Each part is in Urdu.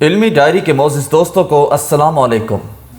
علمی ڈائری کے معزز دوستوں کو السلام علیکم۔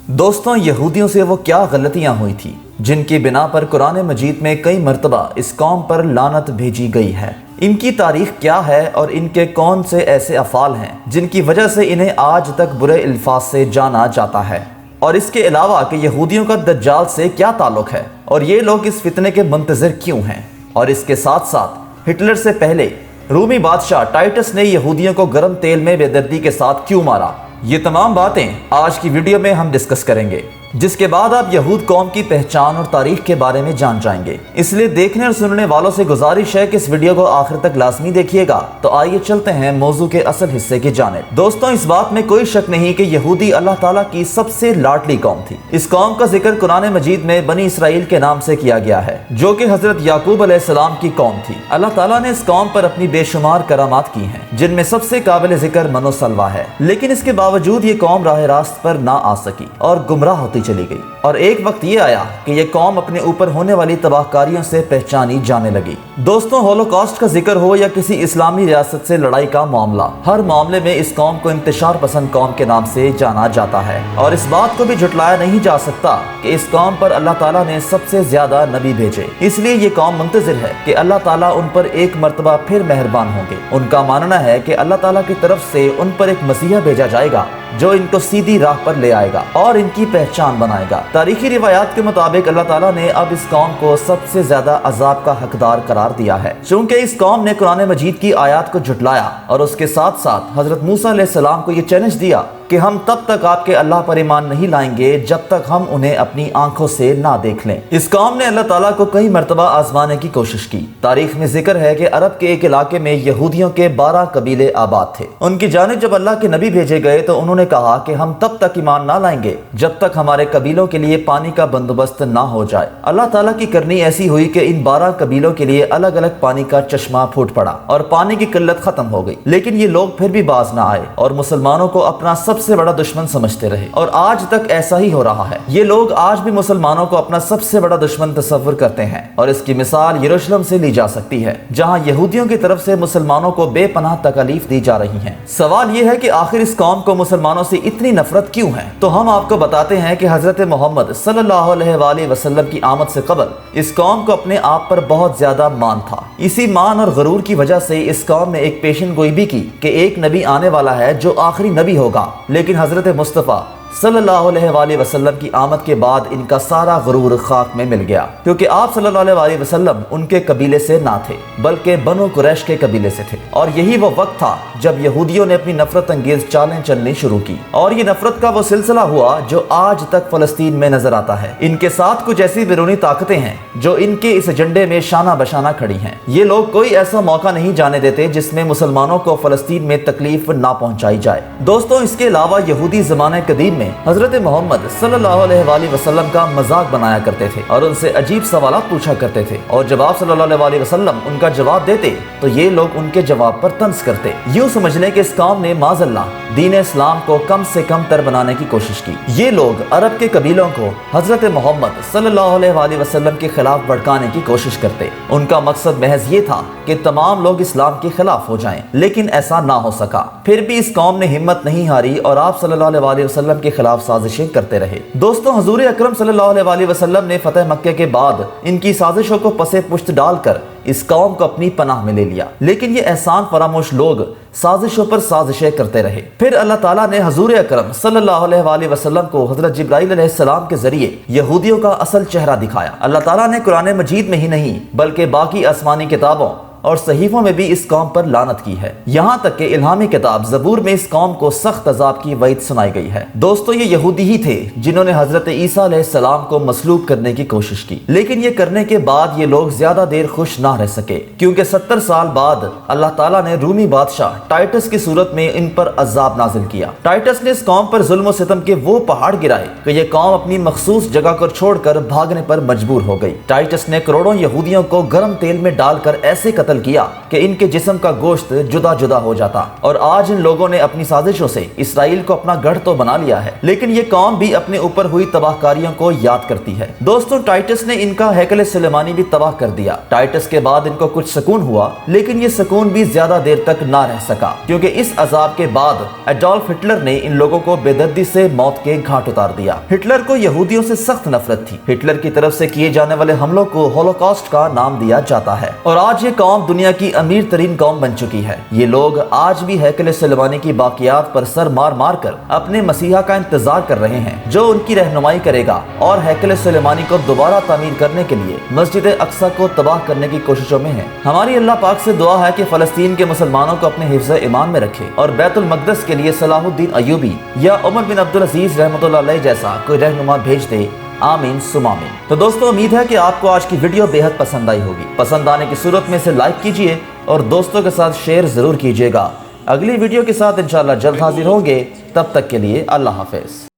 دوستوں، یہودیوں سے وہ کیا غلطیاں ہوئی تھی جن کی بنا پر قرآن مجید میں کئی مرتبہ اس قوم پر لعنت بھیجی گئی ہے؟ ان کی تاریخ کیا ہے اور ان کے کون سے ایسے افعال ہیں جن کی وجہ سے انہیں آج تک برے الفاظ سے جانا جاتا ہے؟ اور اس کے علاوہ کہ یہودیوں کا دجال سے کیا تعلق ہے اور یہ لوگ اس فتنے کے منتظر کیوں ہیں؟ اور اس کے ساتھ ساتھ ہٹلر سے پہلے رومی بادشاہ ٹائٹس نے یہودیوں کو گرم تیل میں بے دردی کے ساتھ کیوں مارا؟ یہ تمام باتیں آج کی ویڈیو میں ہم ڈسکس کریں گے، جس کے بعد آپ یہود قوم کی پہچان اور تاریخ کے بارے میں جان جائیں گے۔ اس لیے دیکھنے اور سننے والوں سے گزارش ہے کہ اس ویڈیو کو آخر تک لازمی دیکھیے گا۔ تو آئیے چلتے ہیں موضوع کے اصل حصے کی جانب۔ دوستوں، اس بات میں کوئی شک نہیں کہ یہودی اللہ تعالیٰ کی سب سے لاڈلی قوم تھی۔ اس قوم کا ذکر قرآن مجید میں بنی اسرائیل کے نام سے کیا گیا ہے، جو کہ حضرت یعقوب علیہ السلام کی قوم تھی۔ اللہ تعالیٰ نے اس قوم پر اپنی بے شمار کرامات کی ہیں، جن میں سب سے قابل ذکر من و سلوہ ہے، لیکن اس کے باوجود یہ قوم راہ راست پر نہ آ سکی اور گمراہ ہوتی چلی گئی۔ اور ایک وقت یہ آیا کہ یہ قوم اپنے اوپر ہونے والی تباہ کاریوں سے پہچانی جانے لگی۔ دوستوں، ہولوکاسٹ کا ذکر ہو یا کسی اسلامی ریاست سے لڑائی کا معاملہ، ہر معاملے میں اس قوم کو انتشار پسند قوم کے نام سے جانا جاتا ہے، اور اس بات کو بھی جھٹلایا نہیں جا سکتا کہ اس قوم پر اللہ تعالیٰ نے سب سے زیادہ نبی بھیجے۔ اس لیے یہ قوم منتظر ہے کہ اللہ تعالیٰ ان پر ایک مرتبہ پھر مہربان ہوں گے۔ ان کا ماننا ہے کہ اللہ تعالیٰ کی طرف سے ان پر ایک مسیحا بھیجا جائے گا جو ان کو سیدھی راہ پر لے آئے گا اور ان کی پہچان بنائے گا۔ تاریخی روایات کے مطابق اللہ تعالیٰ نے اب اس قوم کو سب سے زیادہ عذاب کا حقدار قرار دیا ہے، چونکہ اس قوم نے قرآن مجید کی آیات کو جھٹلایا اور اس کے ساتھ ساتھ حضرت موسیٰ علیہ السلام کو یہ چیلنج دیا کہ ہم تب تک آپ کے اللہ پر ایمان نہیں لائیں گے جب تک ہم انہیں اپنی آنکھوں سے نہ دیکھ لیں۔ اس قوم نے اللہ تعالیٰ کو کئی مرتبہ آزمانے کی کوشش کی۔ تاریخ میں ذکر ہے کہ عرب کے ایک علاقے میں یہودیوں کے 12 قبیلے آباد تھے۔ ان کی جانب جب اللہ کے نبی بھیجے گئے تو انہوں نے کہا کہ ہم تب تک ایمان نہ لائیں گے جب تک ہمارے قبیلوں کے لیے پانی کا بندوبست نہ ہو جائے۔ اللہ تعالیٰ کی کرنی ایسی ہوئی کہ ان 12 قبیلوں کے لیے الگ الگ پانی کا چشمہ پھوٹ پڑا اور پانی کی قلت ختم ہو گئی، لیکن یہ لوگ پھر بھی باز نہ آئے اور مسلمانوں کو اپنا سب سے بڑا دشمن سمجھتے رہے، اور آج تک ایسا ہی ہو رہا ہے۔ یہ لوگ آج بھی مسلمانوں کو اپنا سب سے بڑا دشمن تصور کرتے ہیں، اور اس کی مثال یروشلم سے لی جا سکتی ہے، جہاں یہودیوں کی طرف سے مسلمانوں کو بے پناہ تکالیف دی جا رہی ہیں۔ سوال یہ ہے کہ آخر اس قوم کو مسلمانوں سے اتنی نفرت کیوں ہے؟ تو ہم آپ کو بتاتے ہیں کہ حضرت محمد صلی اللہ علیہ وآلہ وسلم کی آمد سے قبل اس قوم کو اپنے آپ پر بہت زیادہ مان تھا۔ اسی مان اور غرور کی وجہ سے اس قوم نے ایک پیشن گوئی بھی کی کہ ایک نبی آنے والا ہے جو آخری نبی ہوگا، لیکن حضرت مصطفیٰ صلی اللہ علیہ وآلہ وسلم کی آمد کے بعد ان کا سارا غرور خاک میں مل گیا، کیونکہ آپ صلی اللہ علیہ وآلہ وسلم ان کے قبیلے سے نہ تھے بلکہ بنو قریش کے قبیلے سے تھے، اور یہی وہ وقت تھا جب یہودیوں نے اپنی نفرت انگیز چالیں چلنی شروع کی، اور یہ نفرت کا وہ سلسلہ ہوا جو آج تک فلسطین میں نظر آتا ہے۔ ان کے ساتھ کچھ ایسی بیرونی طاقتیں ہیں جو ان کے اس ایجنڈے میں شانہ بشانہ کھڑی ہیں۔ یہ لوگ کوئی ایسا موقع نہیں جانے دیتے جس میں مسلمانوں کو فلسطین میں تکلیف نہ پہنچائی جائے۔ دوستوں، اس کے علاوہ یہودی زمانہ قدیم میں حضرت محمد صلی اللہ علیہ وآلہ وسلم کا مذاق بنایا کرتے تھے اور ان سے عجیب سوالات پوچھا کرتے تھے، اور جب آپ صلی اللہ علیہ وآلہ وسلم ان کا جواب دیتے تو یہ لوگ ان کے جواب پر طنز کرتے۔ یوں سمجھ لیں کہ اس قوم نے معاذ اللہ دین اسلام کو کم سے کم تر بنانے کی کوشش کی۔ یہ لوگ عرب کے قبیلوں کو حضرت محمد صلی اللہ علیہ وآلہ وسلم کے خلاف بھڑکانے کی کوشش کرتے۔ ان کا مقصد محض یہ تھا کہ تمام لوگ اسلام کے خلاف ہو جائیں، لیکن ایسا نہ ہو سکا۔ پھر بھی اس قوم نے ہمت نہیں ہاری اور آپ صلی اللہ علیہ وآلہ وسلم کے خلاف سازشیں کرتے رہے۔ دوستوں، حضور اکرم صلی اللہ علیہ وآلہ وسلم نے فتح مکہ کے بعد ان کی سازشوں کو پسے پشت ڈال کر اس قوم کو اپنی پناہ میں لے لیا، لیکن یہ احسان فراموش لوگ سازشوں پر سازشیں کرتے رہے۔ پھر اللہ تعالیٰ نے حضور اکرم صلی اللہ علیہ وآلہ وسلم کو حضرت جبرائیل علیہ السلام کے ذریعے یہودیوں کا اصل چہرہ دکھایا۔ اللہ تعالیٰ نے قرآن مجید میں ہی نہیں بلکہ باقی آسمانی کتابوں اور صحیفوں میں بھی اس قوم پر لعنت کی ہے، یہاں تک کہ الہامی کتاب زبور میں اس قوم کو سخت عذاب کی وعید سنائی گئی ہے۔ دوستو، یہ یہودی ہی تھے جنہوں نے حضرت عیسیٰ علیہ السلام کو مصلوب کرنے کی کوشش کی، لیکن یہ کرنے کے بعد یہ لوگ زیادہ دیر خوش نہ رہ سکے، کیونکہ 70 سال بعد اللہ تعالیٰ نے رومی بادشاہ ٹائٹس کی صورت میں ان پر عذاب نازل کیا۔ ٹائٹس نے اس قوم پر ظلم و ستم کے وہ پہاڑ گرائے کہ یہ قوم اپنی مخصوص جگہ کو چھوڑ کر بھاگنے پر مجبور ہو گئی۔ ٹائٹس نے کروڑوں یہودیوں کو گرم تیل میں ڈال کر ایسے قتل قتل کیا کہ ان کے جسم کا گوشت جدا جدا ہو جاتا، اور آج ان لوگوں نے اپنی سازشوں سے اسرائیل کو اپنا گڑھ تو بنا لیا ہے، لیکن یہ قوم بھی اپنے اوپر ہوئی تباہ کاریوں کو یاد کرتی ہے۔ دوستوں، ٹائٹس نے ان کا ہیکل سلیمانی بھی تباہ کر دیا۔ ٹائٹس کے بعد ان کو کچھ سکون ہوا، لیکن یہ سکون بھی زیادہ دیر تک نہ رہ سکا، کیونکہ اس عذاب کے بعد ایڈولف ہٹلر نے ان لوگوں کو بے دردی سے موت کے گھاٹ اتار دیا۔ ہٹلر کو یہودیوں سے سخت نفرت تھی۔ ہٹلر کی طرف سے کیے جانے والے حملوں کو ہولوکاسٹ کا نام دیا جاتا ہے، اور آج یہ قوم دنیا کی امیر ترین قوم بن چکی ہے۔ یہ لوگ آج بھی ہیکل سلیمانی کی باقیات پر سر مار مار کر اپنے مسیحا کا انتظار کر رہے ہیں، جو ان کی رہنمائی کرے گا، اور ہیکل سلیمانی کو دوبارہ تعمیر کرنے کے لیے مسجد اقصی کو تباہ کرنے کی کوششوں میں ہیں۔ ہماری اللہ پاک سے دعا ہے کہ فلسطین کے مسلمانوں کو اپنے حفظ ایمان میں رکھے، اور بیت المقدس کے لیے صلاح الدین ایوبی یا عمر بن عبدالعزیز رحمۃ اللہ علیہ جیسا کوئی رہنما بھیج دے۔ آمین ثم آمین۔ تو دوستو، امید ہے کہ آپ کو آج کی ویڈیو بے حد پسند آئی ہوگی۔ پسند آنے کی صورت میں اسے لائک کیجئے اور دوستوں کے ساتھ شیئر ضرور کیجئے گا۔ اگلی ویڈیو کے ساتھ انشاءاللہ جلد حاضر ہوں گے، تب تک کے لیے اللہ حافظ۔